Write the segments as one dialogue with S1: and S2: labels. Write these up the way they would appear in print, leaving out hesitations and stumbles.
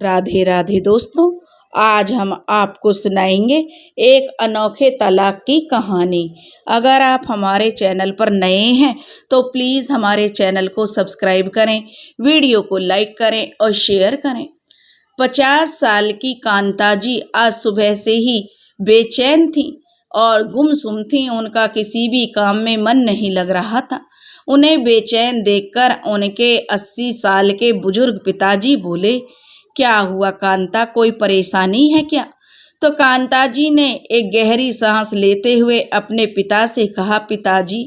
S1: राधे राधे दोस्तों, आज हम आपको सुनाएंगे एक अनोखे तलाक की कहानी। अगर आप हमारे चैनल पर नए हैं तो प्लीज़ हमारे चैनल को सब्सक्राइब करें, वीडियो को लाइक करें और शेयर करें। 50 साल की कांता जी आज सुबह से ही बेचैन थीं और गुमसुम थीं। उनका किसी भी काम में मन नहीं लग रहा था। उन्हें बेचैन देखकर उनके 80 साल के बुजुर्ग पिताजी बोले, क्या हुआ कांता, कोई परेशानी है क्या? तो कांता जी ने एक गहरी सांस लेते हुए अपने पिता से कहा, पिताजी,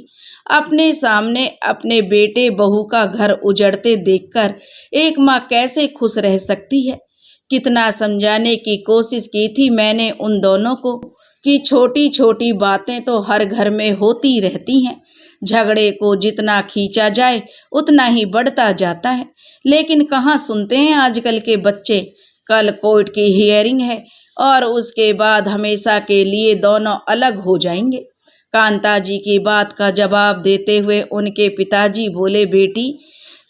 S1: अपने सामने अपने बेटे बहू का घर उजड़ते देखकर एक माँ कैसे खुश रह सकती है। कितना समझाने की कोशिश की थी मैंने उन दोनों को कि छोटी छोटी बातें तो हर घर में होती रहती हैं। झगड़े को जितना खींचा जाए उतना ही बढ़ता जाता है, लेकिन कहाँ सुनते हैं आजकल के बच्चे। कल कोर्ट की हियरिंग है और उसके बाद हमेशा के लिए दोनों अलग हो जाएंगे। कांता जी की बात का जवाब देते हुए उनके पिताजी बोले, बेटी,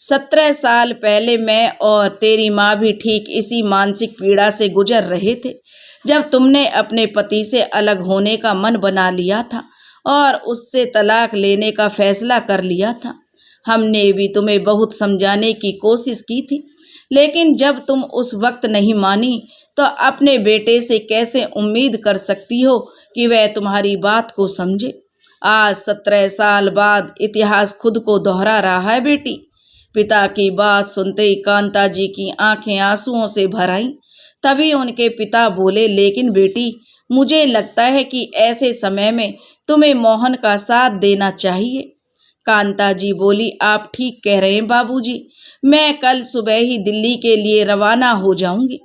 S1: 17 साल पहले मैं और तेरी माँ भी ठीक इसी मानसिक पीड़ा से गुजर रहे थे, जब तुमने अपने पति से अलग होने का मन बना लिया था और उससे तलाक लेने का फैसला कर लिया था। हमने भी तुम्हें बहुत समझाने की कोशिश की थी, लेकिन जब तुम उस वक्त नहीं मानी तो अपने बेटे से कैसे उम्मीद कर सकती हो कि वह तुम्हारी बात को समझे। आज 17 साल बाद इतिहास खुद को दोहरा रहा है बेटी। पिता की बात सुनते ही कांता जी की आंखें आंसुओं से भर आईं। तभी उनके पिता बोले, लेकिन बेटी, मुझे लगता है कि ऐसे समय में तुम्हें मोहन का साथ देना चाहिए। कांता जी बोली, आप ठीक कह रहे हैं बाबूजी, मैं कल सुबह ही दिल्ली के लिए रवाना हो जाऊंगी।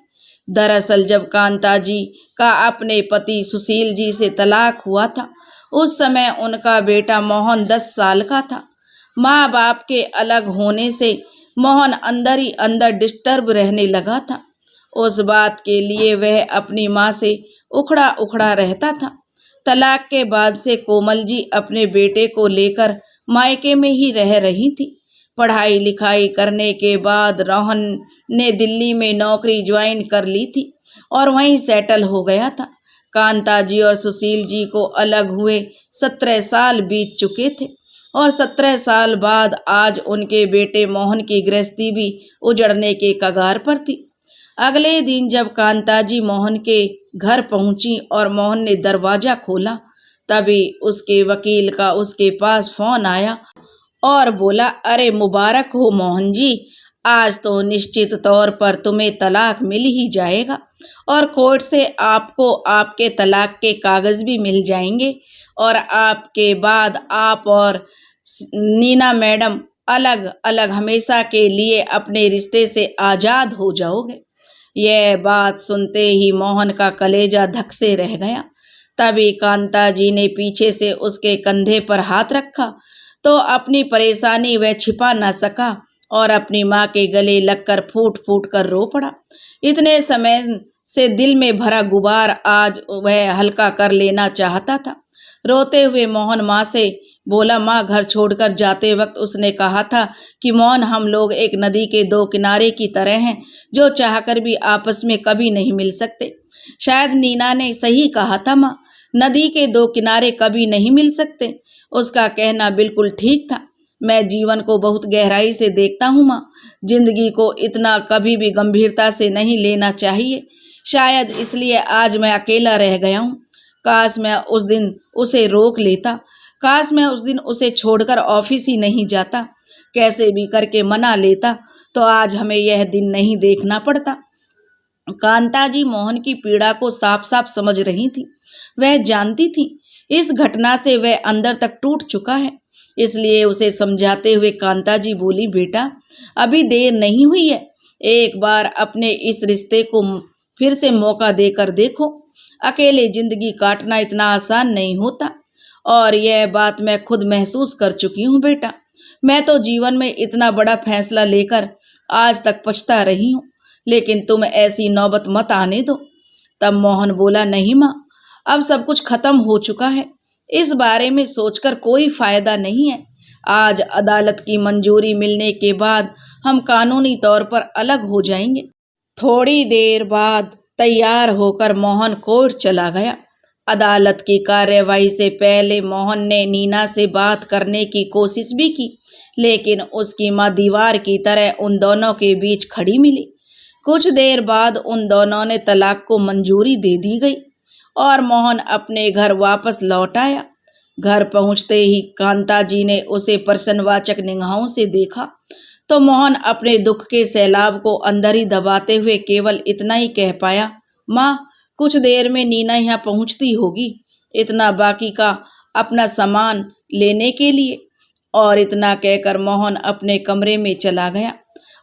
S1: दरअसल जब कांता जी का अपने पति सुशील जी से तलाक हुआ था, उस समय उनका बेटा मोहन 10 साल का था। माँ बाप के अलग होने से मोहन अंदर ही अंदर डिस्टर्ब रहने लगा था। उस बात के लिए वह अपनी माँ से उखड़ा उखड़ा रहता था। तलाक के बाद से कोमल जी अपने बेटे को लेकर मायके में ही रह रही थी। पढ़ाई लिखाई करने के बाद रोहन ने दिल्ली में नौकरी ज्वाइन कर ली थी और वहीं सेटल हो गया था। कांता जी और सुशील जी को अलग हुए 17 साल बीत चुके थे और 17 साल बाद आज उनके बेटे मोहन की गृहस्थी भी उजड़ने के कगार पर थी। अगले दिन जब कांता जी मोहन के घर पहुंची और मोहन ने दरवाजा खोला, तभी उसके वकील का उसके पास फोन आया और बोला, अरे मुबारक हो मोहन जी, आज तो निश्चित तौर पर तुम्हें तलाक मिल ही जाएगा और कोर्ट से आपको आपके तलाक के कागज़ भी मिल जाएंगे और आपके बाद आप और नीना मैडम अलग अलग हमेशा के लिए अपने रिश्ते से आज़ाद हो जाओगे। यह बात सुनते ही मोहन का कलेजा धक से रह गया। तभी कांता जी ने पीछे से उसके कंधे पर हाथ रखा तो अपनी परेशानी वह छिपा न सका और अपनी माँ के गले लगकर फूट फूट कर रो पड़ा। इतने समय से दिल में भरा गुबार आज वह हल्का कर लेना चाहता था। रोते हुए मोहन माँ से बोला, माँ, घर छोड़कर जाते वक्त उसने कहा था कि मोहन, हम लोग एक नदी के दो किनारे की तरह हैं जो चाहकर भी आपस में कभी नहीं मिल सकते। शायद नीना ने सही कहा था माँ, नदी के दो किनारे कभी नहीं मिल सकते। उसका कहना बिल्कुल ठीक था। मैं जीवन को बहुत गहराई से देखता हूँ माँ। जिंदगी को इतना कभी भी गंभीरता से नहीं लेना चाहिए। शायद इसलिए आज मैं अकेला रह गया हूँ। काश मैं उस दिन उसे रोक लेता, काश मैं उस दिन उसे छोड़कर ऑफिस ही नहीं जाता। कैसे भी करके मना लेता तो आज हमें यह दिन नहीं देखना पड़ता। कांता जी मोहन की पीड़ा को साफ साफ समझ रही थी। वह जानती थी इस घटना से वह अंदर तक टूट चुका है। इसलिए उसे समझाते हुए कांता जी बोली, बेटा, अभी देर नहीं हुई है। एक बार अपने इस रिश्ते को फिर से मौका देकर देखो। अकेले जिंदगी काटना इतना आसान नहीं होता और यह बात मैं खुद महसूस कर चुकी हूँ बेटा। मैं तो जीवन में इतना बड़ा फैसला लेकर आज तक पछता रही हूँ, लेकिन तुम ऐसी नौबत मत आने दो। तब मोहन बोला, नहीं माँ, अब सब कुछ खत्म हो चुका है। इस बारे में सोचकर कोई फायदा नहीं है। आज अदालत की मंजूरी मिलने के बाद हम कानूनी तौर पर अलग हो जाएंगे। थोड़ी देर बाद तैयार होकर मोहन कोर्ट चला गया। अदालत की कार्यवाही से पहले मोहन ने नीना से बात करने की कोशिश भी की, लेकिन उसकी माँ दीवार की तरह उन दोनों के बीच खड़ी मिली। कुछ देर बाद उन दोनों ने तलाक को मंजूरी दे दी गई और मोहन अपने घर वापस लौट आया। घर पहुंचते ही कांता जी ने उसे प्रश्नवाचक निगाहों से देखा तो मोहन अपने दुख के सैलाब को अंदर ही दबाते हुए केवल इतना ही कह पाया, माँ, कुछ देर में नीना यहाँ पहुँचती होगी, इतना बाकी का अपना सामान लेने के लिए। और इतना कहकर मोहन अपने कमरे में चला गया।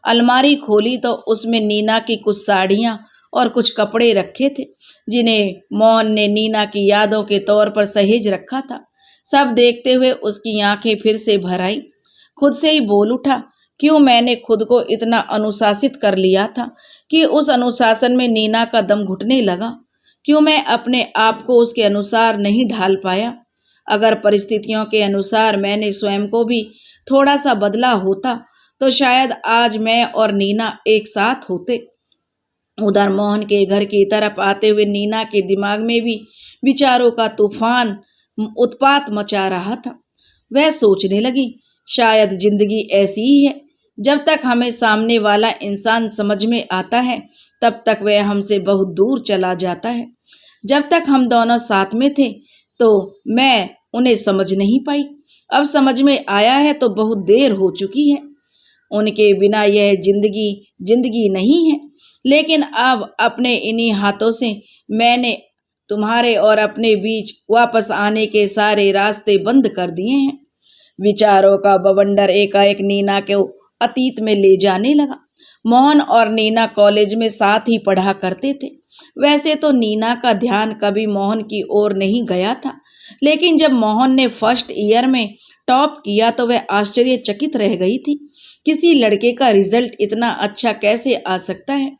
S1: अलमारी खोली तो उसमें नीना की कुछ साड़ियाँ और कुछ कपड़े रखे थे, जिन्हें मोहन ने नीना की यादों के तौर पर सहेज रखा था। सब देखते हुए उसकी आंखें फिर से भर आईं। खुद से ही बोल उठा, क्यों मैंने खुद को इतना अनुशासित कर लिया था कि उस अनुशासन में नीना का दम घुटने लगा। क्यों मैं अपने आप को उसके अनुसार नहीं ढाल पाया। अगर परिस्थितियों के अनुसार मैंने स्वयं को भी थोड़ा सा बदला होता तो शायद आज मैं और नीना एक साथ होते। उधर मोहन के घर की तरफ आते हुए नीना के दिमाग में भी विचारों का तूफान उत्पात मचा रहा था। वह सोचने लगी, शायद जिंदगी ऐसी ही है, जब तक हमें सामने वाला इंसान समझ में आता है तब तक वह हमसे बहुत दूर चला जाता है। जब तक हम दोनों साथ में थे तो मैं उन्हें समझ नहीं पाई, अब समझ में आया है तो बहुत देर हो चुकी है। उनके बिना यह जिंदगी नहीं है। लेकिन अब अपने इन्हीं हाथों से मैंने तुम्हारे और अपने बीच वापस आने के सारे रास्ते बंद कर दिए हैं। विचारों का बवंडर एकाएक नीना को अतीत में ले जाने लगा। मोहन और नीना कॉलेज में साथ ही पढ़ा करते थे। वैसे तो नीना का ध्यान कभी मोहन की ओर नहीं गया था, लेकिन जब मोहन ने फर्स्ट ईयर में टॉप किया तो वह आश्चर्यचकित रह गई थी। किसी लड़के का रिजल्ट इतना अच्छा कैसे आ सकता है।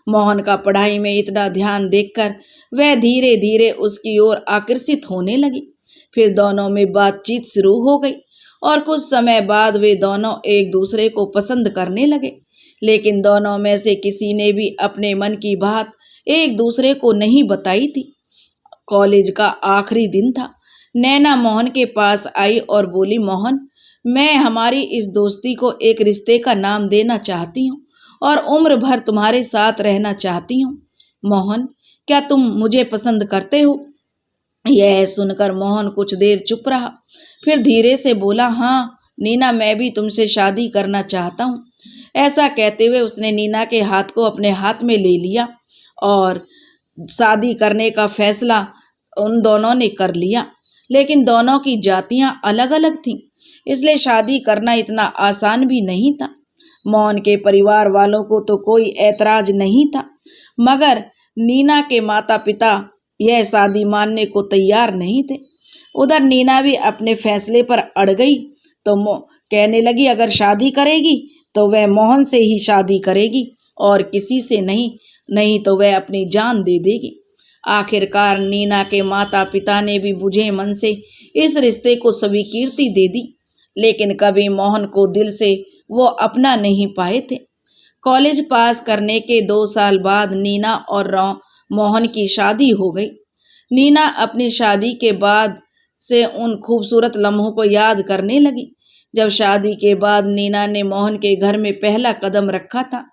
S1: मोहन का पढ़ाई में इतना ध्यान देखकर वह धीरे धीरे उसकी ओर आकर्षित होने लगी। फिर दोनों में बातचीत शुरू हो गई और कुछ समय बाद वे दोनों एक दूसरे को पसंद करने लगे। लेकिन दोनों में से किसी ने भी अपने मन की बात एक दूसरे को नहीं बताई थी। कॉलेज का आखिरी दिन था। नैना मोहन के पास आई और बोली, मोहन, मैं हमारी इस दोस्ती को एक रिश्ते का नाम देना चाहती हूँ और उम्र भर तुम्हारे साथ रहना चाहती हूँ। मोहन, क्या तुम मुझे पसंद करते हो? यह सुनकर मोहन कुछ देर चुप रहा, फिर धीरे से बोला, हाँ नीना, मैं भी तुमसे शादी करना चाहता हूँ। ऐसा कहते हुए उसने नीना के हाथ को अपने हाथ में ले लिया और शादी करने का फैसला उन दोनों ने कर लिया। लेकिन दोनों की जातियां अलग अलग थीं, इसलिए शादी करना इतना आसान भी नहीं था। मोहन के परिवार वालों को तो कोई ऐतराज नहीं था, मगर नीना के माता पिता यह शादी मानने को तैयार नहीं थे। उधर नीना भी अपने फैसले पर अड़ गई तो कहने लगी, अगर शादी करेगी तो वह मोहन से ही शादी करेगी और किसी से नहीं तो वह अपनी जान दे देगी। आखिरकार नीना के माता पिता ने भी बुझे मन से इस रिश्ते को स्वीकृति दे दी, लेकिन कभी मोहन को दिल से वो अपना नहीं पाए थे। कॉलेज पास करने के 2 साल बाद नीना और मोहन की शादी हो गई। नीना अपनी शादी के बाद से उन खूबसूरत लम्हों को याद करने लगी। जब शादी के बाद नीना ने मोहन के घर में पहला कदम रखा था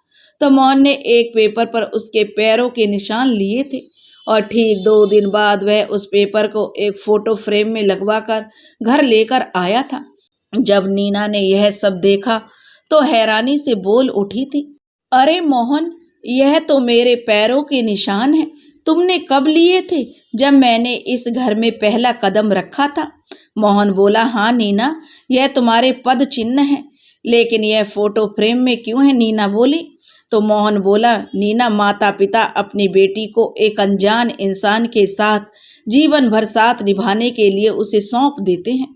S1: तो मोहन ने एक पेपर पर उसके पैरों के निशान लिए थे और ठीक 2 दिन बाद वह उस पेपर को एक फोटो फ्रेम में लगवाकर घर लेकर आया था। जब नीना ने यह सब देखा तो हैरानी से बोल उठी थी, अरे मोहन, यह तो मेरे पैरों के निशान हैं। तुमने कब लिए थे? जब मैंने इस घर में पहला कदम रखा था। मोहन बोला, हाँ नीना, यह तुम्हारे पद चिन्ह है, लेकिन यह फोटो फ्रेम में क्यों है? नीना बोली। तो मोहन बोला, नीना, माता पिता अपनी बेटी को एक अनजान इंसान के साथ जीवन भर साथ निभाने के लिए उसे सौंप देते हैं,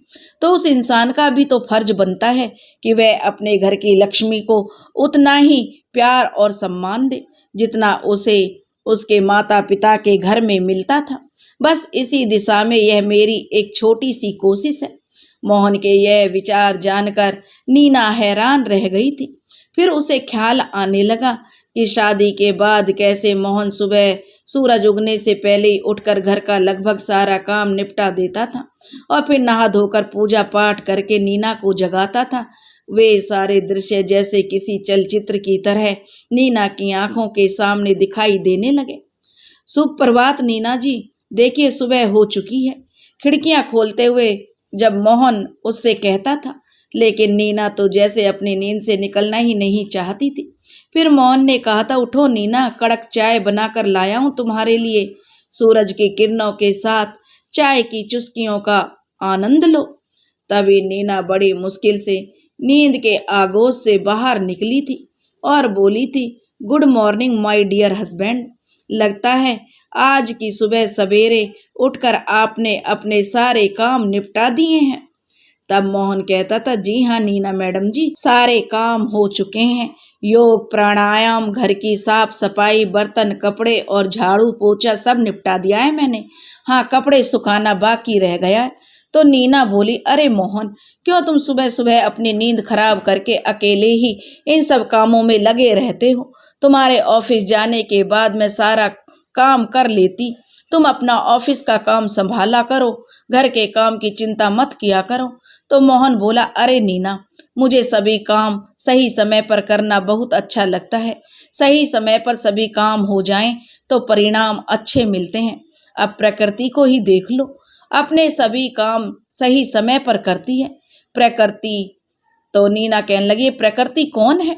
S1: तो उस इंसान का भी तो फर्ज बनता है कि वह अपने घर की लक्ष्मी को उतना ही प्यार और सम्मान दे जितना उसे उसके माता पिता के घर में मिलता था। बस इसी दिशा में यह मेरी एक छोटी सी कोशिश है। मोहन के यह विचार जानकर नीना हैरान रह गई थी। फिर उसे ख्याल आने लगा कि शादी के बाद कैसे मोहन सुबह सूरज उगने से पहले ही उठकर घर का लगभग सारा काम निपटा देता था और फिर नहा धोकर पूजा पाठ करके नीना को जगाता था। वे सारे दृश्य जैसे किसी चलचित्र की तरह नीना की आंखों के सामने दिखाई देने लगे। सुप्रभात नीना जी, देखिए सुबह हो चुकी है, खिड़कियां खोलते हुए जब मोहन उससे कहता था, लेकिन नीना तो जैसे अपनी नींद से निकलना ही नहीं चाहती थी। फिर मोहन ने कहा था, उठो नीना, कड़क चाय बनाकर लाया हूं तुम्हारे लिए। सूरज की किरणों के साथ चाय की चुस्कियों का आनंद लो। तभी नीना बड़ी मुश्किल से नींद के आगोश से बाहर निकली थी और बोली थी, good morning my dear husband. लगता है आज की सुबह सवेरे उठकर आपने अपने सारे काम निपटा दिए हैं। तब मोहन कहता था, जी हाँ नीना मैडम जी, सारे काम हो चुके हैं। योग, प्राणायाम, घर की साफ सफाई, बर्तन, कपड़े और झाड़ू पोछा सब निपटा दिया है मैंने। हाँ, कपड़े सुखाना बाकी रह गया है। तो नीना बोली, अरे मोहन, क्यों तुम सुबह सुबह अपनी नींद खराब करके अकेले ही इन सब कामों में लगे रहते हो? तुम्हारे ऑफिस जाने के बाद मैं सारा काम कर लेती। तुम अपना ऑफिस का काम संभाला करो, घर के काम की चिंता मत किया करो। तो मोहन बोला, अरे नीना, मुझे सभी काम सही समय पर करना बहुत अच्छा लगता है। सही समय पर सभी काम हो जाएं तो परिणाम अच्छे मिलते हैं। अब प्रकृति को ही देख लो, अपने सभी काम सही समय पर करती है प्रकृति। तो नीना कहने लगी, प्रकृति कौन है?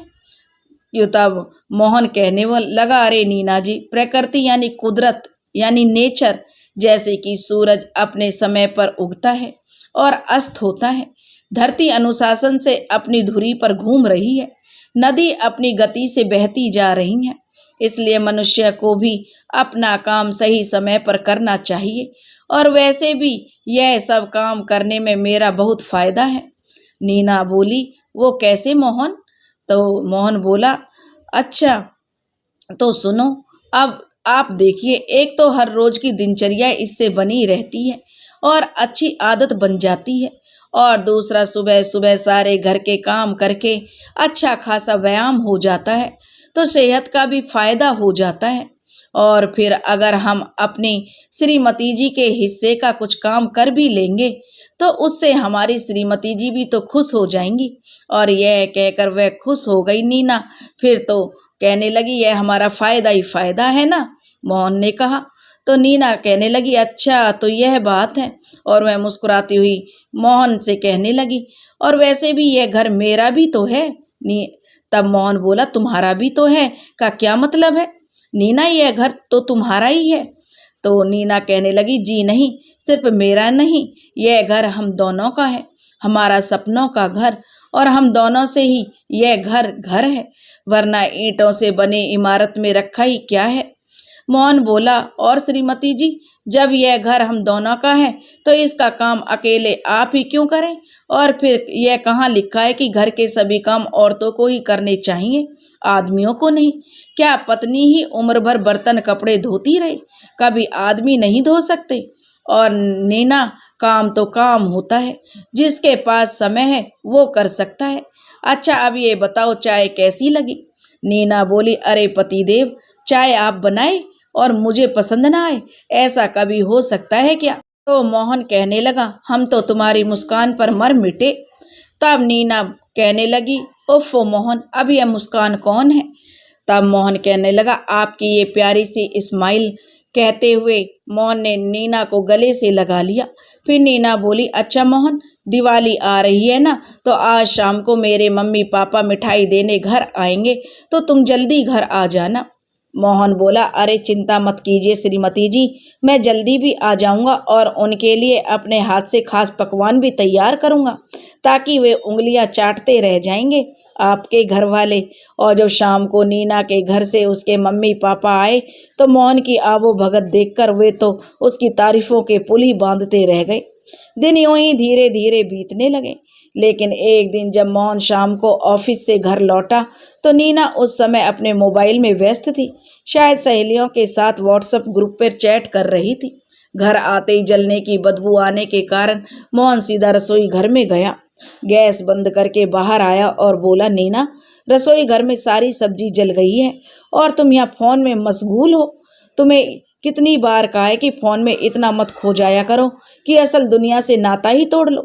S1: क्यों? तब मोहन कहने लगा, अरे नीना जी, प्रकृति यानी कुदरत, यानी नेचर। जैसे कि सूरज अपने समय पर उगता है और अस्त होता है, धरती अनुशासन से अपनी धुरी पर घूम रही है, नदी अपनी गति से बहती जा रही है, इसलिए मनुष्य को भी अपना काम सही समय पर करना चाहिए। और वैसे भी यह सब काम करने में मेरा बहुत फायदा है। नीना बोली, वो कैसे मोहन? तो मोहन बोला, अच्छा तो सुनो। अब आप देखिए, एक तो हर रोज की दिनचर्या इससे बनी रहती है और अच्छी आदत बन जाती है, और दूसरा सुबह सुबह सारे घर के काम करके अच्छा खासा व्यायाम हो जाता है, तो सेहत का भी फायदा हो जाता है। और फिर अगर हम अपनी श्रीमती जी के हिस्से का कुछ काम कर भी लेंगे तो उससे हमारी श्रीमती जी भी तो खुश हो जाएंगी। और यह कहकर वह खुश हो गई नीना। फिर तो कहने लगी, यह हमारा फायदा ही फायदा है ना, मोहन ने कहा। तो नीना कहने लगी, अच्छा तो यह बात है। और वह मुस्कुराती हुई मोहन से कहने लगी, और वैसे भी यह घर मेरा भी तो है। तब मोहन बोला, तुम्हारा भी तो है का क्या मतलब है नीना, यह घर तो तुम्हारा ही है। तो नीना कहने लगी, जी नहीं, सिर्फ मेरा नहीं, यह घर हम दोनों का है, हमारा सपनों का घर, और हम दोनों से ही यह घर घर है, वरना ईंटों से बनी इमारत में रखा ही क्या है। मोहन बोला, और श्रीमती जी, जब यह घर हम दोनों का है तो इसका काम अकेले आप ही क्यों करें? और फिर यह कहाँ लिखा है कि घर के सभी काम औरतों को ही करने चाहिए, आदमियों को नहीं? क्या पत्नी ही उम्र भर बर्तन कपड़े धोती रहे? कभी आदमी नहीं धो सकते? और नीना, काम तो काम होता है, जिसके पास समय है वो कर सकता है। अच्छा अब ये बताओ, चाय कैसी लगी? नीना बोली, अरे पतिदेव, चाय आप बनाए और मुझे पसंद ना आए, ऐसा कभी हो सकता है क्या? तो मोहन कहने लगा, हम तो तुम्हारी मुस्कान पर मर मिटे। तब नीना कहने लगी, उफ मोहन, अब यह मुस्कान कौन है? तब मोहन कहने लगा, आपकी ये प्यारी सी स्माइल। कहते हुए मोहन ने नीना को गले से लगा लिया। फिर नीना बोली, अच्छा मोहन, दिवाली आ रही है ना, तो आज शाम को मेरे मम्मी पापा मिठाई देने घर आएंगे, तो तुम जल्दी घर आ जाना। मोहन बोला, अरे चिंता मत कीजिए श्रीमती जी, मैं जल्दी भी आ जाऊंगा और उनके लिए अपने हाथ से खास पकवान भी तैयार करूंगा, ताकि वे उंगलियां चाटते रह जाएंगे आपके घर वाले। और जब शाम को नीना के घर से उसके मम्मी पापा आए तो मोहन की आवो भगत देखकर वे तो उसकी तारीफों के पुल ही बांधते रह गए। दिन यूं ही धीरे धीरे बीतने लगे। लेकिन एक दिन जब मोहन शाम को ऑफिस से घर लौटा तो नीना उस समय अपने मोबाइल में व्यस्त थी, शायद सहेलियों के साथ व्हाट्सएप ग्रुप पर चैट कर रही थी। घर आते ही जलने की बदबू आने के कारण मोहन सीधा रसोई घर में गया। गैस बंद करके बाहर आया और बोला, नीना, रसोई घर में सारी सब्जी जल गई है और तुम यहाँ फोन में मशगूल हो। तुम्हें कितनी बार कहा है कि फोन में इतना मत खो जाया करो कि असल दुनिया से नाता ही तोड़ लो।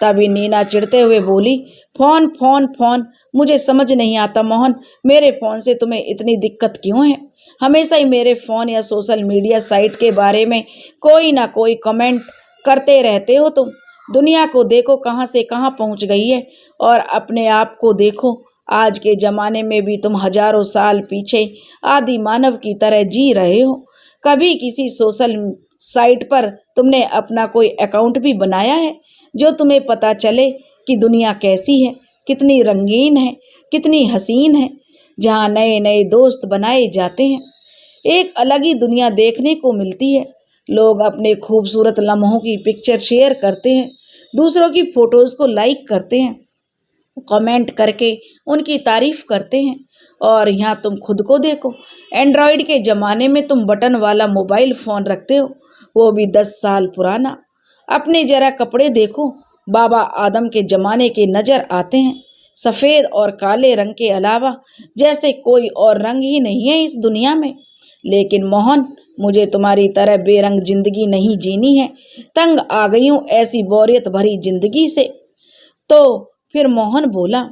S1: तभी नीना चिढ़ते हुए बोली, फोन फोन फोन, मुझे समझ नहीं आता मोहन, मेरे फ़ोन से तुम्हें इतनी दिक्कत क्यों है? हमेशा ही मेरे फ़ोन या सोशल मीडिया साइट के बारे में कोई ना कोई कमेंट करते रहते हो तुम। दुनिया को देखो कहाँ से कहाँ पहुँच गई है और अपने आप को देखो, आज के ज़माने में भी तुम हजारों साल पीछे आदि मानव की तरह जी रहे हो। कभी किसी सोशल साइट पर तुमने अपना कोई अकाउंट भी बनाया है जो तुम्हें पता चले कि दुनिया कैसी है, कितनी रंगीन है, कितनी हसीन है, जहाँ नए नए दोस्त बनाए जाते हैं। एक अलग ही दुनिया देखने को मिलती है। लोग अपने खूबसूरत लम्हों की पिक्चर शेयर करते हैं, दूसरों की फ़ोटोज़ को लाइक करते हैं, कमेंट करके उनकी तारीफ़ करते हैं। और यहाँ तुम खुद को देखो, एंड्रॉयड के ज़माने में तुम बटन वाला मोबाइल फ़ोन रखते हो, वो भी 10 साल पुराना। अपने ज़रा कपड़े देखो, बाबा आदम के ज़माने के नज़र आते हैं, सफ़ेद और काले रंग के अलावा जैसे कोई और रंग ही नहीं है इस दुनिया में। लेकिन मोहन, मुझे तुम्हारी तरह बेरंग जिंदगी नहीं जीनी है। तंग आ गई हूँ ऐसी बोरियत भरी जिंदगी से। तो फिर मोहन बोला,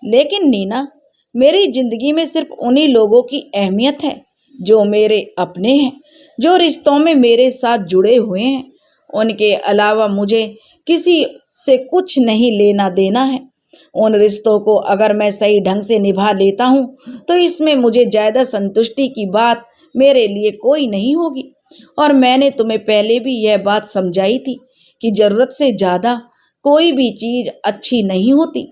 S1: लेकिन नीना, मेरी जिंदगी में सिर्फ उन्हीं लोगों की अहमियत है जो मेरे अपने हैं, जो रिश्तों में मेरे साथ जुड़े हुए हैं। उनके अलावा मुझे किसी से कुछ नहीं लेना देना है। उन रिश्तों को अगर मैं सही ढंग से निभा लेता हूँ तो इसमें मुझे ज़्यादा संतुष्टि की बात मेरे लिए कोई नहीं होगी। और मैंने तुम्हें पहले भी यह बात समझाई थी कि ज़रूरत से ज़्यादा कोई भी चीज़ अच्छी नहीं होती।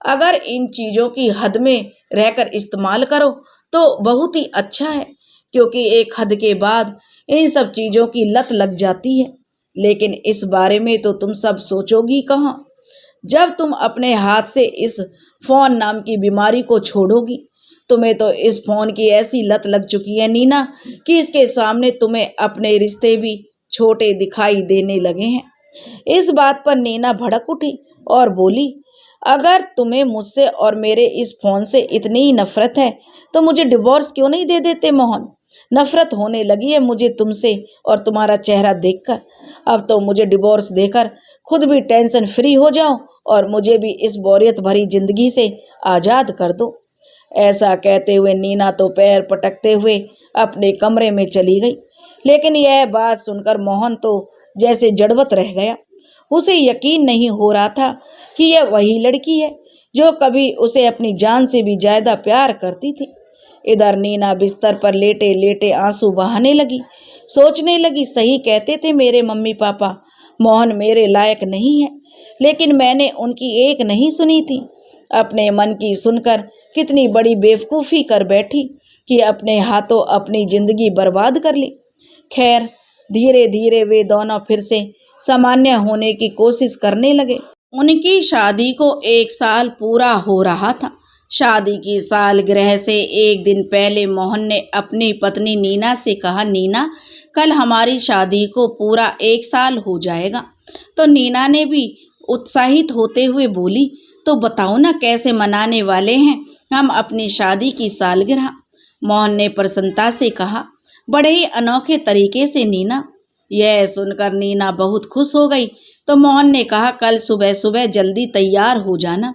S1: अगर इन चीज़ों की हद में रहकर इस्तेमाल करो तो बहुत ही अच्छा है, क्योंकि एक हद के बाद इन सब चीज़ों की लत लग जाती है। लेकिन इस बारे में तो तुम सब सोचोगी कहाँ? जब तुम अपने हाथ से इस फ़ोन नाम की बीमारी को छोड़ोगी। तुम्हें तो इस फ़ोन की ऐसी लत लग चुकी है नीना कि इसके सामने तुम्हें अपने रिश्ते भी छोटे दिखाई देने लगे हैं। इस बात पर नीना भड़क उठी और बोली, अगर तुम्हें मुझसे और मेरे इस फ़ोन से इतनी ही नफ़रत है तो मुझे डिवोर्स क्यों नहीं दे देते मोहन? नफ़रत होने लगी है मुझे तुमसे और तुम्हारा चेहरा देखकर। अब तो मुझे डिवोर्स देकर खुद भी टेंशन फ्री हो जाओ और मुझे भी इस बोरियत भरी जिंदगी से आज़ाद कर दो। ऐसा कहते हुए नीना तो पैर पटकते हुए अपने कमरे में चली गई। लेकिन यह बात सुनकर मोहन तो जैसे जड़वत रह गया। उसे यकीन नहीं हो रहा था कि यह वही लड़की है जो कभी उसे अपनी जान से भी ज़्यादा प्यार करती थी। इधर नीना बिस्तर पर लेटे लेटे आंसू बहाने लगी। सोचने लगी, सही कहते थे मेरे मम्मी पापा, मोहन मेरे लायक नहीं है। लेकिन मैंने उनकी एक नहीं सुनी थी। अपने मन की सुनकर कितनी बड़ी बेवकूफ़ी कर बैठी कि अपने हाथों अपनी ज़िंदगी बर्बाद कर ली। खैर, धीरे धीरे वे दोनों फिर से सामान्य होने की कोशिश करने लगे। उनकी शादी को 1 साल पूरा हो रहा था। शादी की सालगिरह से एक दिन पहले मोहन ने अपनी पत्नी नीना से कहा, नीना, कल हमारी शादी को पूरा 1 साल हो जाएगा। तो नीना ने भी उत्साहित होते हुए बोली, तो बताओ ना कैसे मनाने वाले हैं हम अपनी शादी की सालगिरह? मोहन ने प्रसन्नता से कहा, बड़े ही अनोखे तरीके से नीना। यह सुनकर नीना बहुत खुश हो गई। तो मोहन ने कहा, कल सुबह सुबह जल्दी तैयार हो जाना।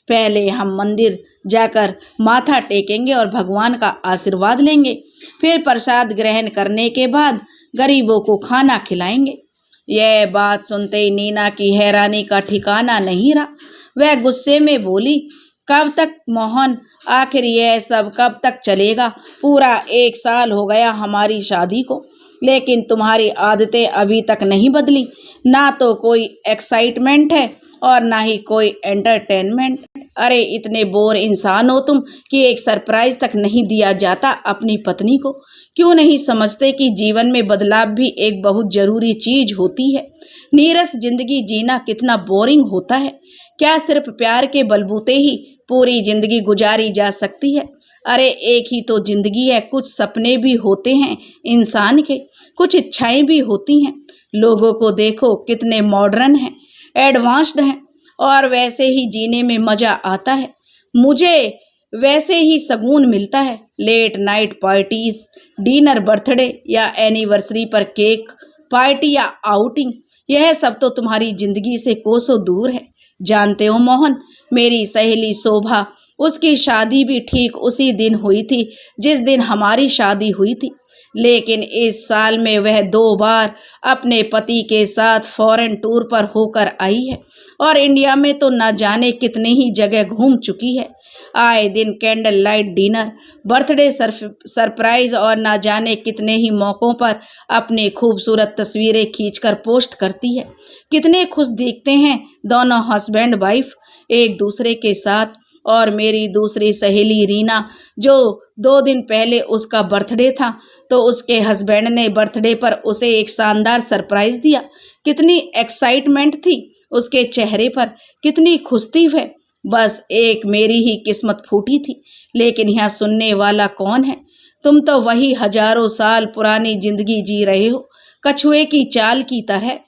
S1: पहले हम मंदिर जाकर माथा टेकेंगे और भगवान का आशीर्वाद लेंगे। फिर प्रसाद ग्रहण करने के बाद गरीबों को खाना खिलाएंगे। यह बात सुनते ही नीना की हैरानी का ठिकाना नहीं रहा। वह गुस्से में बोली, कब तक मोहन, आखिर यह सब कब तक चलेगा? पूरा 1 साल हो गया हमारी शादी को, लेकिन तुम्हारी आदतें अभी तक नहीं बदली। ना तो कोई एक्साइटमेंट है और ना ही कोई एंटरटेनमेंट। अरे इतने बोर इंसान हो तुम कि एक सरप्राइज तक नहीं दिया जाता अपनी पत्नी को। क्यों नहीं समझते कि जीवन में बदलाव भी एक बहुत ज़रूरी चीज़ होती है? नीरस जिंदगी जीना कितना बोरिंग होता है। क्या सिर्फ प्यार के बलबूते ही पूरी जिंदगी गुजारी जा सकती है? अरे एक ही तो जिंदगी है, कुछ सपने भी होते हैं इंसान के, कुछ इच्छाएं भी होती हैं। लोगों को देखो कितने मॉडर्न हैं, एडवांस्ड हैं। और वैसे ही जीने में मज़ा आता है। मुझे वैसे ही सुकून मिलता है। Late night parties, dinner, birthday या एनिवर्सरी पर केक पार्टी या आउटिंग, यह सब तो तुम्हारी जिंदगी से कोसों दूर है। जानते हो मोहन, मेरी सहेली शोभा, उसकी शादी भी ठीक उसी दिन हुई थी जिस दिन हमारी शादी हुई थी। लेकिन इस साल में वह 2 बार अपने पति के साथ फॉरेन टूर पर होकर आई है और इंडिया में तो न जाने कितने ही जगह घूम चुकी है। आए दिन candle light dinner, birthday surprise और न जाने कितने ही मौक़ों पर अपनी खूबसूरत तस्वीरें खींचकर पोस्ट करती है। कितने खुश दिखते हैं दोनों हस्बैंड वाइफ एक दूसरे के साथ। और मेरी दूसरी सहेली रीना, जो 2 दिन पहले उसका बर्थडे था, तो उसके हस्बैंड ने बर्थडे पर उसे एक शानदार सरप्राइज दिया। कितनी एक्साइटमेंट थी उसके चेहरे पर, कितनी खुश थी वह। बस एक मेरी ही किस्मत फूटी थी। लेकिन यहाँ सुनने वाला कौन है? तुम तो वही हजारों साल पुरानी जिंदगी जी रहे हो, कछुए की चाल की तरह।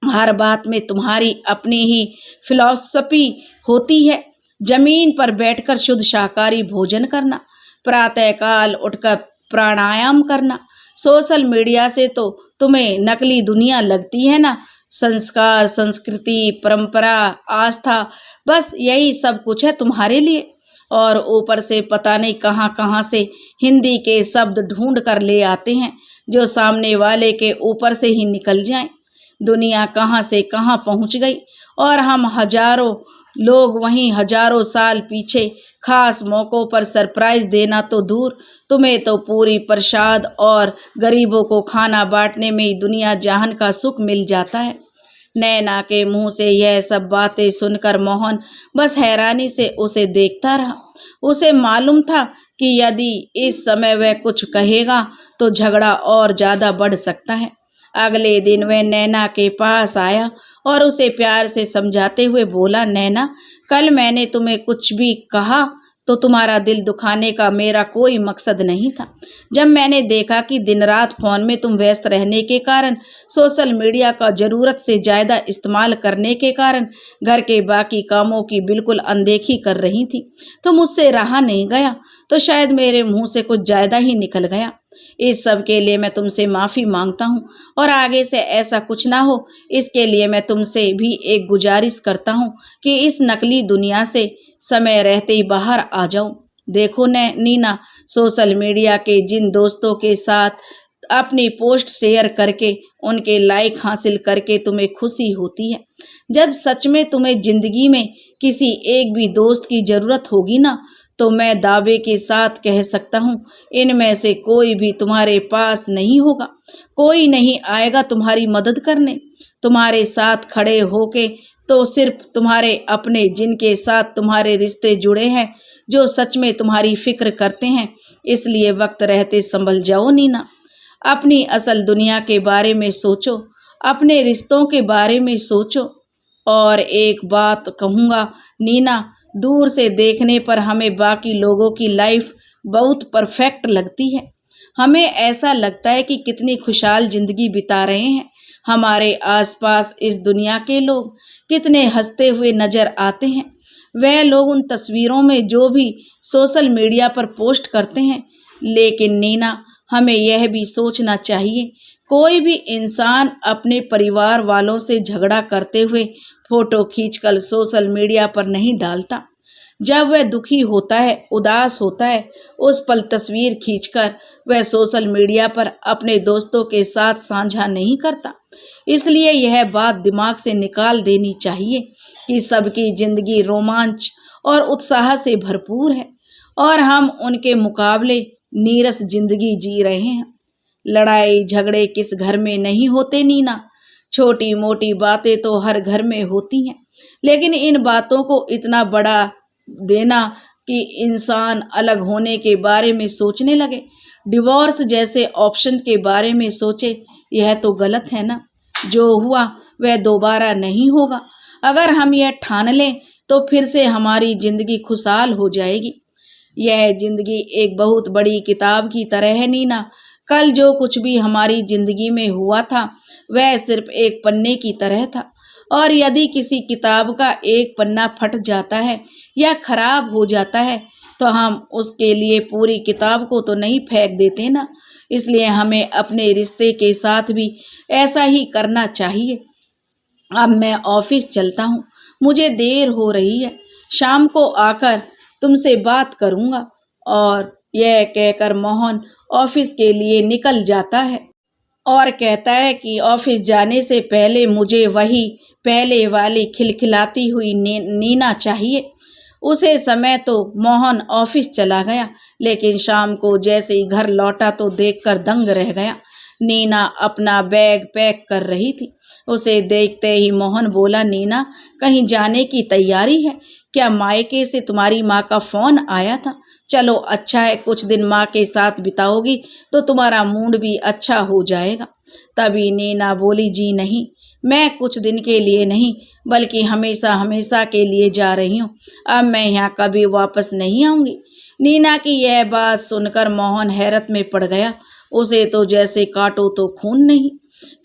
S1: हर बात में तुम्हारी अपनी ही फिलॉसफी होती है। जमीन पर बैठकर शुद्ध शाकाहारी भोजन करना, प्रातःकाल उठकर प्राणायाम करना। सोशल मीडिया से तो तुम्हें नकली दुनिया लगती है ना। संस्कार, संस्कृति, परंपरा, आस्था, बस यही सब कुछ है तुम्हारे लिए। और ऊपर से पता नहीं कहाँ कहाँ से हिंदी के शब्द ढूंढ कर ले आते हैं जो सामने वाले के ऊपर से ही निकल जाएं। दुनिया कहाँ से कहाँ पहुँच गई और हम हजारों लोग वहीं हजारों साल पीछे। खास मौक़ों पर सरप्राइज देना तो दूर, तुम्हें तो पूरी प्रसाद और गरीबों को खाना बांटने में ही दुनिया जहान का सुख मिल जाता है। नैना के मुंह से यह सब बातें सुनकर मोहन बस हैरानी से उसे देखता रहा। उसे मालूम था कि यदि इस समय वह कुछ कहेगा तो झगड़ा और ज़्यादा बढ़ सकता है। अगले दिन वह नैना के पास आया और उसे प्यार से समझाते हुए बोला, नैना, कल मैंने तुम्हें कुछ भी कहा तो तुम्हारा दिल दुखाने का मेरा कोई मकसद नहीं था। जब मैंने देखा कि दिन रात फ़ोन में तुम व्यस्त रहने के कारण, सोशल मीडिया का ज़रूरत से ज़्यादा इस्तेमाल करने के कारण घर के बाकी कामों की बिल्कुल अनदेखी कर रही थी, तो मुझसे रहा नहीं गया, तो शायद मेरे मुंह से कुछ ज़्यादा ही निकल गया। इस सब के लिए मैं तुमसे माफ़ी मांगता हूँ और आगे से ऐसा कुछ ना हो, इसके लिए मैं तुमसे भी एक गुजारिश करता हूँ कि इस नकली दुनिया से समय रहते ही बाहर आ जाओ। देखो नीना, सोशल मीडिया के जिन दोस्तों के साथ अपनी पोस्ट शेयर करके उनके लाइक हासिल करके तुम्हें खुशी होती है, जब सच में तुम्हें ज़िंदगी में किसी एक भी दोस्त की ज़रूरत होगी ना, तो मैं दावे के साथ कह सकता हूँ इनमें से कोई भी तुम्हारे पास नहीं होगा। कोई नहीं आएगा तुम्हारी मदद करने, तुम्हारे साथ खड़े होके तो सिर्फ तुम्हारे अपने, जिनके साथ तुम्हारे रिश्ते जुड़े हैं, जो सच में तुम्हारी फिक्र करते हैं। इसलिए वक्त रहते संभल जाओ नीना, अपनी असल दुनिया के बारे में सोचो, अपने रिश्तों के बारे में सोचो। और एक बात कहूँगा नीना, दूर से देखने पर हमें बाकी लोगों की लाइफ बहुत परफेक्ट लगती है। हमें ऐसा लगता है कि कितनी खुशहाल जिंदगी बिता रहे हैं। हमारे आसपास इस दुनिया के लोग कितने हंसते हुए नजर आते हैं। वह लोग उन तस्वीरों में जो भी सोशल मीडिया पर पोस्ट करते हैं। लेकिन नीना, हमें यह भी सोचना चाहिए, कोई भी इंसान अपने परिवार वालों से झगड़ा करते हुए फोटो खींचकर सोशल मीडिया पर नहीं डालता। जब वह दुखी होता है, उदास होता है, उस पल तस्वीर खींचकर वह सोशल मीडिया पर अपने दोस्तों के साथ साझा नहीं करता। इसलिए यह बात दिमाग से निकाल देनी चाहिए कि सबकी जिंदगी रोमांच और उत्साह से भरपूर है और हम उनके मुकाबले नीरस जिंदगी जी रहे हैं। लड़ाई झगड़े किस घर में नहीं होते नीना, छोटी मोटी बातें तो हर घर में होती हैं, लेकिन इन बातों को इतना बड़ा देना कि इंसान अलग होने के बारे में सोचने लगे, डिवोर्स जैसे ऑप्शन के बारे में सोचे, यह तो गलत है ना। जो हुआ वह दोबारा नहीं होगा। अगर हम यह ठान लें तो फिर से हमारी जिंदगी खुशहाल हो जाएगी। यह जिंदगी एक बहुत बड़ी किताब की तरह है नीना। कल जो कुछ भी हमारी जिंदगी में हुआ था वह सिर्फ एक पन्ने की तरह था। और यदि किसी किताब का एक पन्ना फट जाता है या खराब हो जाता है तो हम उसके लिए पूरी किताब को तो नहीं फेंक देते ना। इसलिए हमें अपने रिश्ते के साथ भी ऐसा ही करना चाहिए। अब मैं ऑफिस चलता हूँ, मुझे देर हो रही है, शाम को आकर तुमसे बात करूँगा। और यह कहकर मोहन ऑफिस के लिए निकल जाता है और कहता है कि ऑफिस जाने से पहले मुझे वही पहले वाली खिलखिलाती हुई नीना चाहिए। उसे समय तो मोहन ऑफिस चला गया, लेकिन शाम को जैसे ही घर लौटा तो देखकर दंग रह गया। नीना अपना बैग पैक कर रही थी। उसे देखते ही मोहन बोला, नीना, कहीं जाने की तैयारी है क्या? मायके से तुम्हारी माँ का फोन आया था। चलो अच्छा है, कुछ दिन माँ के साथ बिताओगी तो तुम्हारा मूड भी अच्छा हो जाएगा। तभी नीना बोली, जी नहीं, मैं कुछ दिन के लिए नहीं बल्कि हमेशा हमेशा के लिए जा रही हूँ। अब मैं यहाँ कभी वापस नहीं आऊँगी। नीना की यह बात सुनकर मोहन हैरत में पड़ गया। उसे तो जैसे काटो तो खून नहीं।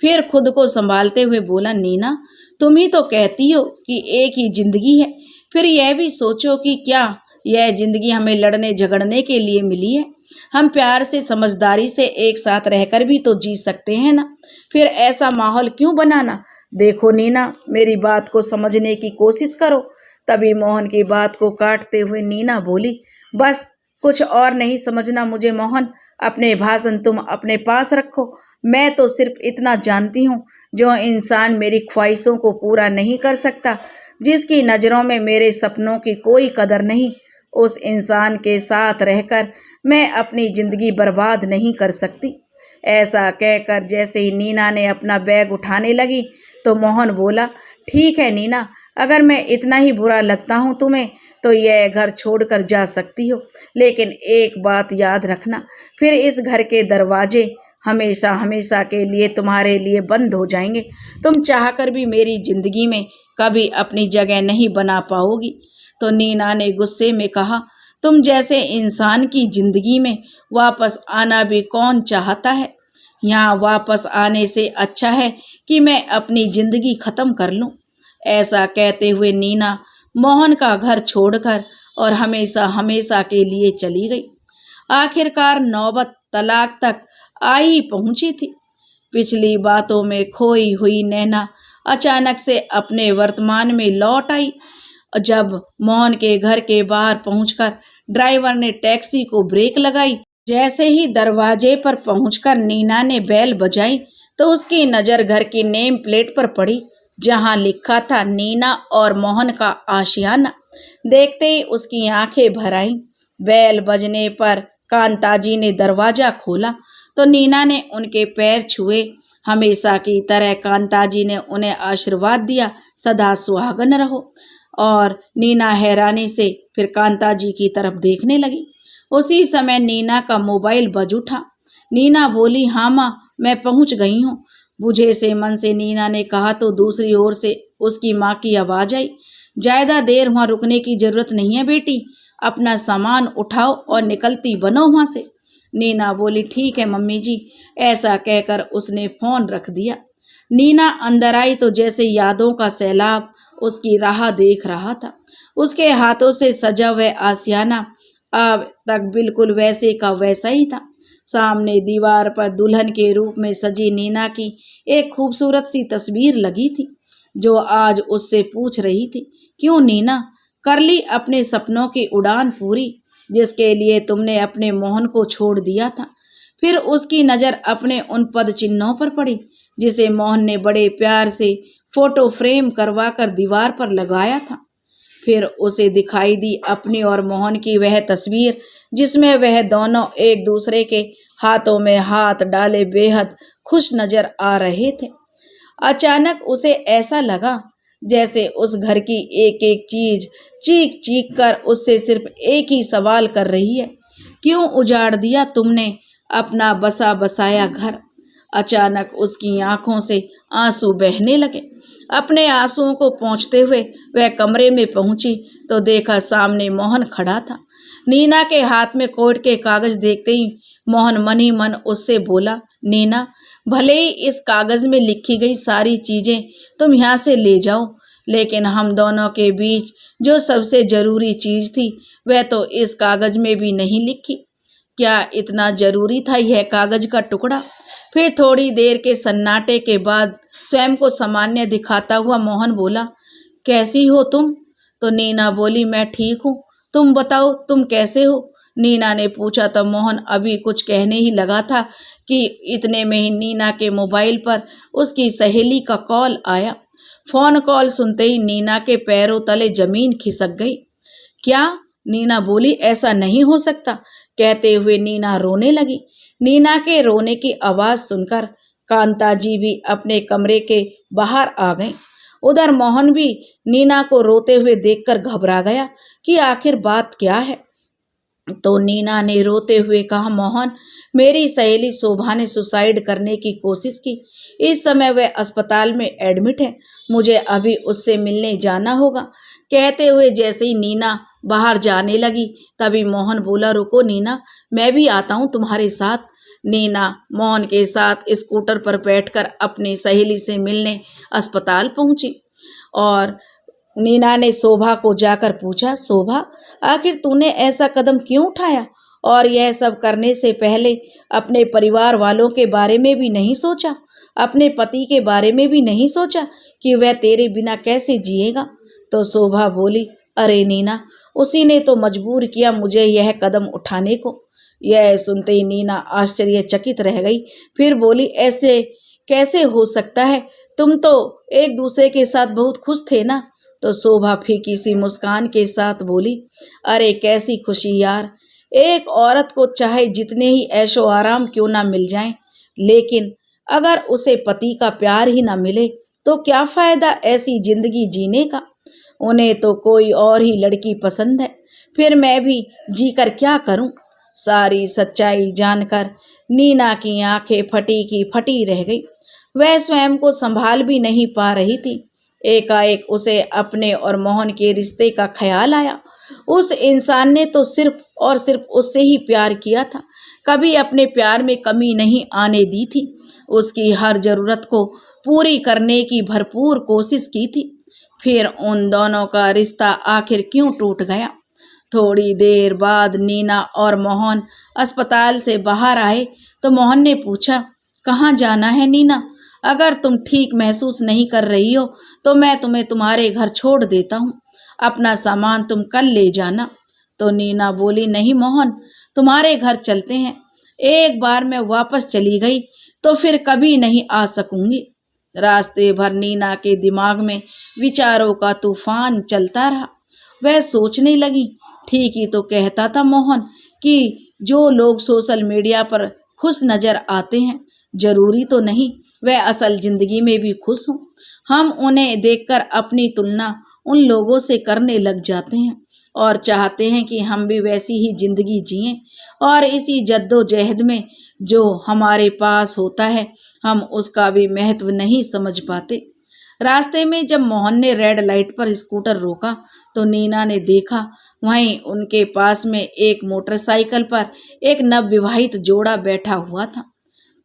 S1: फिर खुद को संभालते हुए बोला, नीना, तुम ही तो कहती हो कि एक ही जिंदगी है। फिर यह भी सोचो कि क्या यह जिंदगी हमें लड़ने झगड़ने के लिए मिली है? हम प्यार से समझदारी से एक साथ रहकर भी तो जी सकते हैं ना। फिर ऐसा माहौल क्यों बनाना? देखो नीना, मेरी बात को समझने की कोशिश करो। तभी मोहन की बात को काटते हुए नीना बोली, बस कुछ और नहीं समझना मुझे मोहन। अपने भाषण तुम अपने पास रखो। मैं तो सिर्फ इतना जानती हूँ, जो इंसान मेरी ख्वाहिशों को पूरा नहीं कर सकता, जिसकी नज़रों में मेरे सपनों की कोई कदर नहीं, उस इंसान के साथ रहकर मैं अपनी ज़िंदगी बर्बाद नहीं कर सकती। ऐसा कहकर जैसे ही नीना ने अपना बैग उठाने लगी तो मोहन बोला, ठीक है नीना, अगर मैं इतना ही बुरा लगता हूँ तुम्हें तो यह घर छोड़कर जा सकती हो, लेकिन एक बात याद रखना, फिर इस घर के दरवाजे हमेशा हमेशा के लिए तुम्हारे लिए बंद हो जाएंगे। तुम चाहकर भी मेरी ज़िंदगी में कभी अपनी जगह नहीं बना पाओगी। तो नीना ने गुस्से में कहा, तुम जैसे इंसान की ज़िंदगी में वापस आना भी कौन चाहता है? यहाँ वापस आने से अच्छा है कि मैं अपनी ज़िंदगी ख़त्म कर लूँ। ऐसा कहते हुए नीना मोहन का घर छोड़कर और हमेशा हमेशा के लिए चली गई। आखिरकार नौबत तलाक तक आई पहुंची थी। पिछली बातों में खोई हुई नैना अचानक से अपने वर्तमान में लौट आई। जब मोहन के घर के बाहर पहुंचकर ड्राइवर ने टैक्सी को ब्रेक लगाई, जैसे ही दरवाजे पर पहुंचकर नीना ने बेल बजाई तो उसकी नज़र घर की नेम प्लेट पर पड़ी, जहां लिखा था नीना और मोहन का आशियाना। देखते ही उसकी आंखें भर आईं। बेल बजने पर कांताजी ने दरवाज़ा खोला तो नीना ने उनके पैर छुए। हमेशा की तरह कांताजी ने उन्हें आशीर्वाद दिया, सदा सुहागन रहो। और नीना हैरानी से फिर कांताजी की तरफ देखने लगी। उसी समय नीना का मोबाइल बज उठा। नीना बोली, हाँ माँ, मैं पहुँच गई हूँ। बुझे से मन से नीना ने कहा तो दूसरी ओर से उसकी माँ की आवाज़ आई, ज़्यादा देर वहाँ रुकने की ज़रूरत नहीं है बेटी, अपना सामान उठाओ और निकलती बनो वहाँ से। नीना बोली, ठीक है मम्मी जी। ऐसा कहकर उसने फ़ोन रख दिया। नीना अंदर आई तो जैसे यादों का सैलाब उसकी राह देख रहा था। उसके हाथों से सजा हुआ आशियाना अब तक बिल्कुल वैसे का वैसा ही था। सामने दीवार पर दुल्हन के रूप में सजी नीना की एक खूबसूरत सी तस्वीर लगी थी, जो आज उससे पूछ रही थी, क्यों नीना, कर ली अपने सपनों की उड़ान पूरी, जिसके लिए तुमने अपने मोहन को छोड़ दिया था? फिर उसकी नज़र अपने उन पद चिन्हों पर पड़ी जिसे मोहन ने बड़े प्यार से फोटो फ्रेम करवा कर दीवार पर लगाया था। फिर उसे दिखाई दी अपनी और मोहन की वह तस्वीर, जिसमें वह दोनों एक दूसरे के हाथों में हाथ डाले बेहद खुश नजर आ रहे थे। अचानक उसे ऐसा लगा जैसे उस घर की एक एक चीज चीख चीख कर उससे सिर्फ एक ही सवाल कर रही है, क्यों उजाड़ दिया तुमने अपना बसा बसाया घर? अचानक उसकी आंखों से आंसू बहने लगे। अपने आंसुओं को पोंछते हुए वह कमरे में पहुंची तो देखा सामने मोहन खड़ा था। नीना के हाथ में कोर्ट के कागज देखते ही मोहन मन ही मन उससे बोला, नीना, भले ही इस कागज में लिखी गई सारी चीजें तुम यहाँ से ले जाओ, लेकिन हम दोनों के बीच जो सबसे जरूरी चीज थी वह तो इस कागज में भी नहीं लिखी। क्या इतना जरूरी था यह कागज का टुकड़ा? फिर थोड़ी देर के सन्नाटे के बाद स्वयं को सामान्य दिखाता हुआ मोहन बोला, कैसी हो तुम? तो नीना बोली, मैं ठीक हूँ, तुम बताओ तुम कैसे हो? नीना ने पूछा तो मोहन अभी कुछ कहने ही लगा था कि इतने में ही नीना के मोबाइल पर उसकी सहेली का कॉल आया। फोन कॉल सुनते ही नीना के पैरों तले जमीन खिसक गई। क्या? नीना बोली, ऐसा नहीं हो सकता। कहते हुए नीना रोने लगी। नीना के रोने की आवाज सुनकर कांता जी भी अपने कमरे के बाहर आ गए। उधर मोहन भी नीना को रोते हुए देखकर घबरा गया कि आखिर बात क्या है। तो नीना ने रोते हुए कहा, मोहन, मेरी सहेली शोभा ने सुसाइड करने की कोशिश की। इस समय वह अस्पताल में एडमिट है, मुझे अभी उससे मिलने जाना होगा। कहते हुए जैसे ही नीना बाहर जाने लगी तभी मोहन बोला, रुको नीना, मैं भी आता हूँ तुम्हारे साथ। नीना मोहन के साथ स्कूटर पर बैठकर अपनी सहेली से मिलने अस्पताल पहुंची और नीना ने शोभा को जाकर पूछा, शोभा, आखिर तूने ऐसा कदम क्यों उठाया और यह सब करने से पहले अपने परिवार वालों के बारे में भी नहीं सोचा, अपने पति के बारे में भी नहीं सोचा कि वह तेरे बिना कैसे जिएगा? तो शोभा बोली, अरे नीना, उसी ने तो मजबूर किया मुझे यह कदम उठाने को। यह सुनते ही नीना आश्चर्यचकित रह गई। फिर बोली, ऐसे कैसे हो सकता है? तुम तो एक दूसरे के साथ बहुत खुश थे ना? तो शोभा फीकी सी मुस्कान के साथ बोली, अरे कैसी खुशी यार, एक औरत को चाहे जितने ही ऐशो आराम क्यों ना मिल जाएं, लेकिन अगर उसे पति का प्यार ही ना मिले तो क्या फायदा ऐसी जिंदगी जीने का? उन्हें तो कोई और ही लड़की पसंद है, फिर मैं भी जीकर क्या करूं? सारी सच्चाई जानकर नीना की आंखें फटी की फटी रह गई। वह स्वयं को संभाल भी नहीं पा रही थी। एकाएक उसे अपने और मोहन के रिश्ते का ख्याल आया। उस इंसान ने तो सिर्फ और सिर्फ उससे ही प्यार किया था, कभी अपने प्यार में कमी नहीं आने दी थी, उसकी हर जरूरत को पूरी करने की भरपूर कोशिश की थी। फिर उन दोनों का रिश्ता आखिर क्यों टूट गया? थोड़ी देर बाद नीना और मोहन अस्पताल से बाहर आए तो मोहन ने पूछा, कहाँ जाना है नीना? अगर तुम ठीक महसूस नहीं कर रही हो तो मैं तुम्हें तुम्हारे घर छोड़ देता हूँ, अपना सामान तुम कल ले जाना। तो नीना बोली, नहीं मोहन, तुम्हारे घर चलते हैं। एक बार मैं वापस चली गई तो फिर कभी नहीं आ सकूंगी। रास्ते भर नीना के दिमाग में विचारों का तूफान चलता रहा। वह सोचने लगी, ठीक ही तो कहता था मोहन कि जो लोग सोशल मीडिया पर खुश नजर आते हैं जरूरी तो नहीं वह असल जिंदगी में भी खुश हों। हम उन्हें देखकर अपनी तुलना उन लोगों से करने लग जाते हैं और चाहते हैं कि हम भी वैसी ही जिंदगी जिएं, और इसी जद्दोजहद में जो हमारे पास होता है हम उसका भी महत्व नहीं समझ पाते। रास्ते में जब मोहन ने रेड लाइट पर स्कूटर रोका तो नीना ने देखा वहीं उनके पास में एक मोटरसाइकिल पर एक नवविवाहित जोड़ा बैठा हुआ था।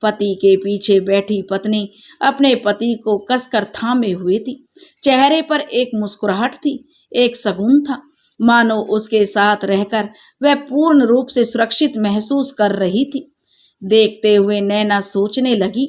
S1: पति के पीछे बैठी पत्नी अपने पति को कसकर थामे हुए थी। चेहरे पर एक मुस्कुराहट थी, एक शगुन था, मानो उसके साथ रहकर वह पूर्ण रूप से सुरक्षित महसूस कर रही थी। देखते हुए नैना सोचने लगी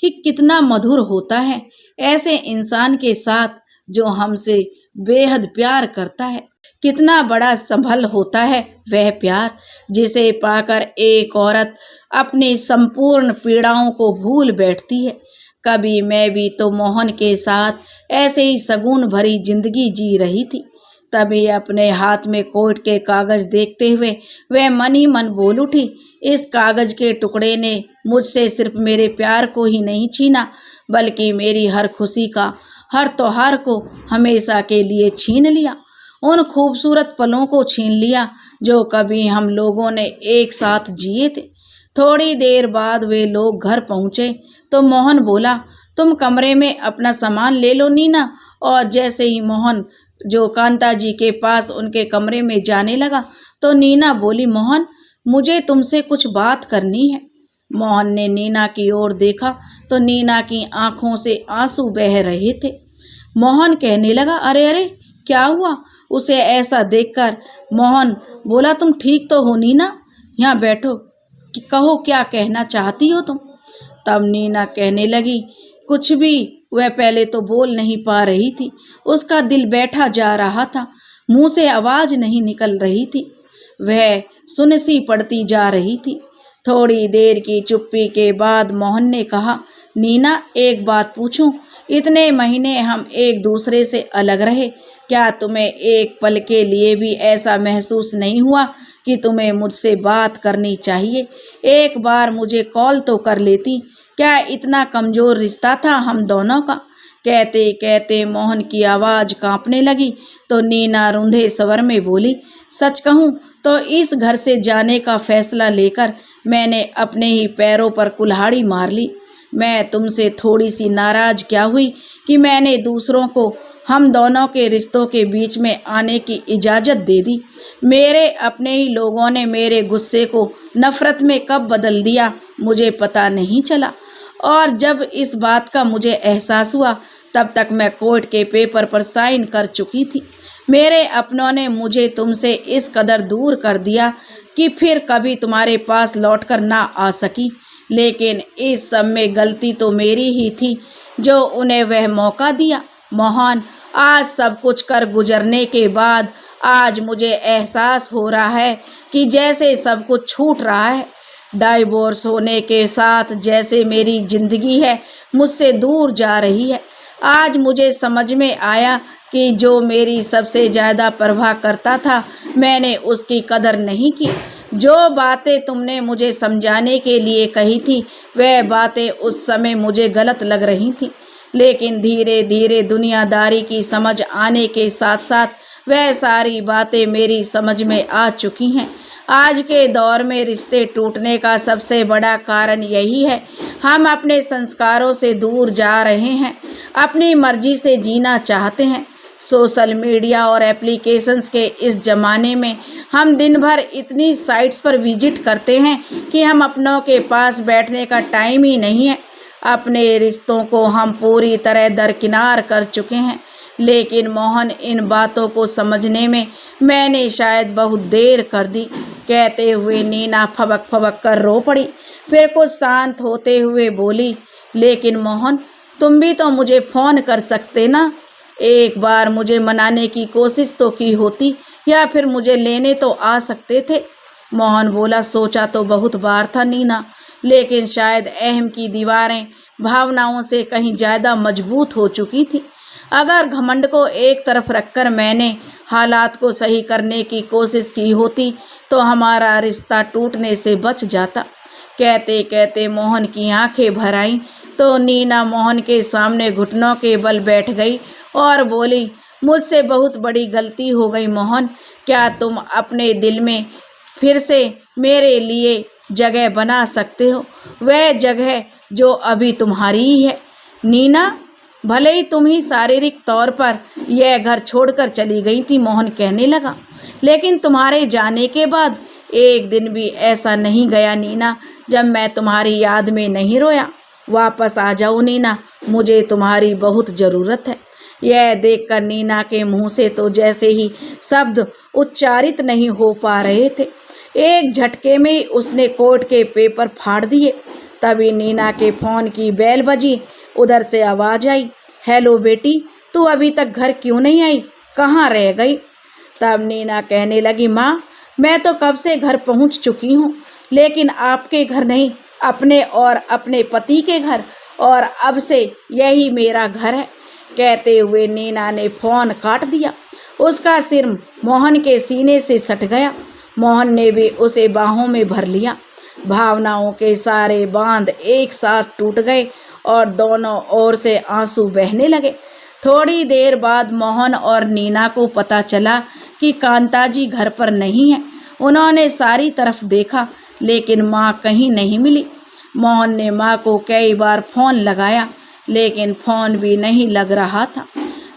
S1: कि कितना मधुर होता है ऐसे इंसान के साथ जो हमसे बेहद प्यार करता है। कितना बड़ा संभल होता है वह प्यार जिसे पाकर एक औरत अपनी संपूर्ण पीड़ाओं को भूल बैठती है। कभी मैं भी तो मोहन के साथ ऐसे ही सगुन भरी जिंदगी जी रही थी। तभी अपने हाथ में कोर्ट के कागज देखते हुए वह मन ही मन बोल उठी, इस कागज के टुकड़े ने मुझसे सिर्फ मेरे प्यार को ही नहीं छीना बल्कि मेरी हर खुशी का, हर त्योहार को हमेशा के लिए छीन लिया। उन खूबसूरत पलों को छीन लिया जो कभी हम लोगों ने एक साथ जिए थे। थोड़ी देर बाद वे लोग घर पहुंचे तो मोहन बोला, तुम कमरे में अपना सामान ले लो नीना। और जैसे ही मोहन जो कांता जी के पास उनके कमरे में जाने लगा तो नीना बोली, मोहन मुझे तुमसे कुछ बात करनी है। मोहन ने नीना की ओर देखा तो नीना की आंखों से आंसू बह रहे थे। मोहन कहने लगा, अरे अरे क्या हुआ? उसे ऐसा देखकर मोहन बोला, तुम ठीक तो हो नीना? यहाँ बैठो, कि कहो क्या कहना चाहती हो तुम? तब नीना कहने लगी, कुछ भी। वह पहले तो बोल नहीं पा रही थी, उसका दिल बैठा जा रहा था, मुंह से आवाज नहीं निकल रही थी, वह सुन सी पड़ती जा रही थी। थोड़ी देर की चुप्पी के बाद मोहन ने कहा, नीना एक बात पूछूं? इतने महीने हम एक दूसरे से अलग रहे, क्या तुम्हें एक पल के लिए भी ऐसा महसूस नहीं हुआ कि तुम्हें मुझसे बात करनी चाहिए? एक बार मुझे कॉल तो कर लेती। क्या इतना कमजोर रिश्ता था हम दोनों का? कहते कहते मोहन की आवाज़ कांपने लगी तो नीना रूंधे स्वर में बोली, सच कहूँ तो इस घर से जाने का फैसला लेकर मैंने अपने ही पैरों पर कुल्हाड़ी मार ली। मैं तुमसे थोड़ी सी नाराज क्या हुई कि मैंने दूसरों को हम दोनों के रिश्तों के बीच में आने की इजाज़त दे दी। मेरे अपने ही लोगों ने मेरे गुस्से को नफ़रत में कब बदल दिया मुझे पता नहीं चला, और जब इस बात का मुझे एहसास हुआ तब तक मैं कोर्ट के पेपर पर साइन कर चुकी थी। मेरे अपनों ने मुझे तुमसे इस कदर दूर कर दिया कि फिर कभी तुम्हारे पास लौटकर ना आ सकी। लेकिन इस सब में गलती तो मेरी ही थी जो उन्हें वह मौका दिया। मोहन, आज सब कुछ कर गुजरने के बाद आज मुझे एहसास हो रहा है कि जैसे सब कुछ छूट रहा है। डाइवोर्स होने के साथ जैसे मेरी जिंदगी है मुझसे दूर जा रही है। आज मुझे समझ में आया कि जो मेरी सबसे ज़्यादा परवाह करता था मैंने उसकी कदर नहीं की। जो बातें तुमने मुझे समझाने के लिए कही थी वह बातें उस समय मुझे गलत लग रही थी, लेकिन धीरे धीरे दुनियादारी की समझ आने के साथ साथ वह सारी बातें मेरी समझ में आ चुकी हैं। आज के दौर में रिश्ते टूटने का सबसे बड़ा कारण यही है, हम अपने संस्कारों से दूर जा रहे हैं, अपनी मर्जी से जीना चाहते हैं। सोशल मीडिया और एप्लीकेशंस के इस ज़माने में हम दिन भर इतनी साइट्स पर विजिट करते हैं कि हम अपनों के पास बैठने का टाइम ही नहीं है। अपने रिश्तों को हम पूरी तरह दरकिनार कर चुके हैं। लेकिन मोहन, इन बातों को समझने में मैंने शायद बहुत देर कर दी। कहते हुए नीना फबक फबक कर रो पड़ी। फिर कुछ शांत होते हुए बोली, लेकिन मोहन, तुम भी तो मुझे फ़ोन कर सकते ना, एक बार मुझे मनाने की कोशिश तो की होती, या फिर मुझे लेने तो आ सकते थे। मोहन बोला, सोचा तो बहुत बार था नीना, लेकिन शायद अहम की दीवारें भावनाओं से कहीं ज़्यादा मजबूत हो चुकी थी। अगर घमंड को एक तरफ रखकर मैंने हालात को सही करने की कोशिश की होती तो हमारा रिश्ता टूटने से बच जाता। कहते कहते मोहन की आंखें भर आईं तो नीना मोहन के सामने घुटनों के बल बैठ गई और बोली, मुझसे बहुत बड़ी गलती हो गई मोहन। क्या तुम अपने दिल में फिर से मेरे लिए जगह बना सकते हो, वह जगह जो अभी तुम्हारी ही है? नीना, भले ही तुम ही शारीरिक तौर पर यह घर छोड़कर चली गई थी, मोहन कहने लगा, लेकिन तुम्हारे जाने के बाद एक दिन भी ऐसा नहीं गया नीना जब मैं तुम्हारी याद में नहीं रोया। वापस आ जाओ नीना, मुझे तुम्हारी बहुत ज़रूरत है। यह देखकर नीना के मुंह से तो जैसे ही शब्द उच्चारित नहीं हो पा रहे थे। एक झटके में उसने कोर्ट के पेपर फाड़ दिए। तभी नीना के फ़ोन की बेल बजी। उधर से आवाज़ आई, हेलो बेटी, तू अभी तक घर क्यों नहीं आई, कहाँ रह गई? तब नीना कहने लगी, माँ, मैं तो कब से घर पहुँच चुकी हूँ, लेकिन आपके घर नहीं, अपने और अपने पति के घर, और अब से यही मेरा घर है। कहते हुए नीना ने फ़ोन काट दिया। उसका सिर मोहन के सीने से सट गया। मोहन ने भी उसे बाहों में भर लिया। भावनाओं के सारे बांध एक साथ टूट गए और दोनों ओर से आंसू बहने लगे। थोड़ी देर बाद मोहन और नीना को पता चला कि कांता जी घर पर नहीं है। उन्होंने सारी तरफ देखा, लेकिन माँ कहीं नहीं मिली। मोहन ने माँ को कई बार फ़ोन लगाया, लेकिन फ़ोन भी नहीं लग रहा था।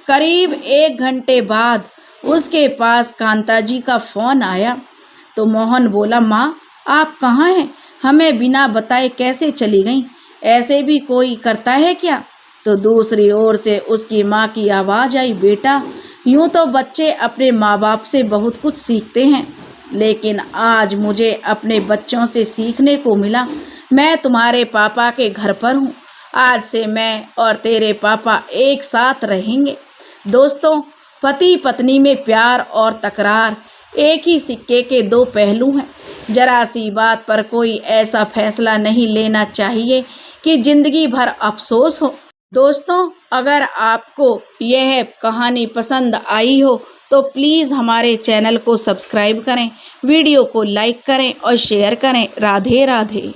S1: करीब 1 घंटे बाद उसके पास कांता जी का फ़ोन आया तो मोहन बोला, माँ आप कहाँ हैं? हमें बिना बताए कैसे चली गईं? ऐसे भी कोई करता है क्या? तो दूसरी ओर से उसकी माँ की आवाज़ आई, बेटा यूँ तो बच्चे अपने माँ बाप से बहुत कुछ सीखते हैं, लेकिन आज मुझे अपने बच्चों से सीखने को मिला। मैं तुम्हारे पापा के घर पर हूँ। आज से मैं और तेरे पापा एक साथ रहेंगे। दोस्तों, पति पत्नी में प्यार और तकरार एक ही सिक्के के दो पहलू हैं। जरा सी बात पर कोई ऐसा फैसला नहीं लेना चाहिए कि जिंदगी भर अफसोस हो। दोस्तों, अगर आपको यह कहानी पसंद आई हो तो प्लीज़ हमारे चैनल को सब्सक्राइब करें, वीडियो को लाइक करें और शेयर करें। राधे राधे।